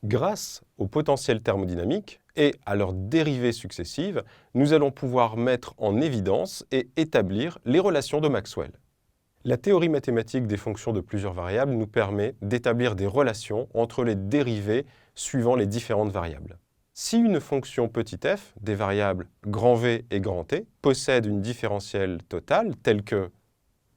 Grâce aux potentiels thermodynamiques et à leurs dérivées successives, nous allons pouvoir mettre en évidence et établir les relations de Maxwell. La théorie mathématique des fonctions de plusieurs variables nous permet d'établir des relations entre les dérivées suivant les différentes variables. Si une fonction petit f des variables grand V et grand T possède une différentielle totale telle que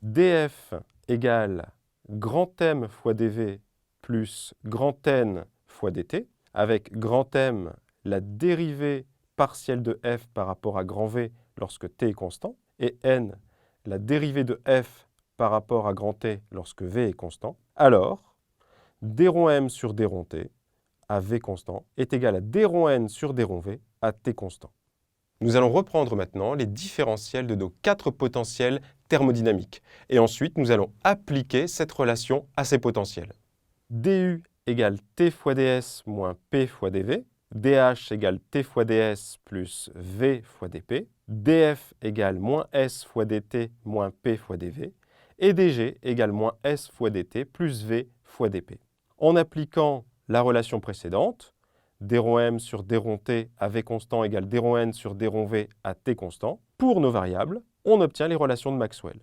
df égale grand M fois dv plus grand N fois dt, avec grand M la dérivée partielle de f par rapport à grand V lorsque t est constant, et n la dérivée de f par rapport à grand T lorsque V est constant, alors d rond M sur d rond T à V constant est égal à d rond N sur d rond V à T constant. Nous allons reprendre maintenant les différentiels de nos 4 potentiels thermodynamiques. Et ensuite, nous allons appliquer cette relation à ces potentiels. du égale T fois ds moins P fois dv, dh égale T fois ds plus V fois dp, df égale moins S fois dt moins P fois dv, et dg égale moins S fois dt plus V fois dp. En appliquant la relation précédente, d rond m sur d rond t à v constant égale d rond n sur d rond v à t constant, pour nos variables, on obtient les relations de Maxwell.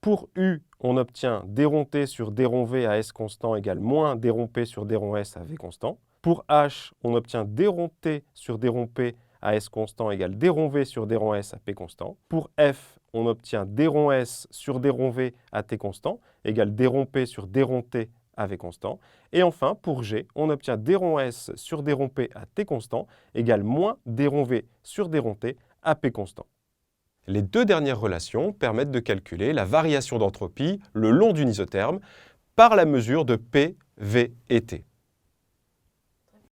Pour u, on obtient d rond t sur d rond v à s constant égale moins d rond p sur d rond s à v constant. Pour h, on obtient d rond t sur d rond p à s constant égale d rond v sur d rond s à p constant. Pour f, on obtient d rond s sur d rond v à t constant égale d rond p sur d rond t à v constant. Et enfin, pour g, on obtient d rond s sur d rond p à t constant égale moins d rond v sur d rond t à p constant. Les deux dernières relations permettent de calculer la variation d'entropie le long d'une isotherme par la mesure de P, V et T.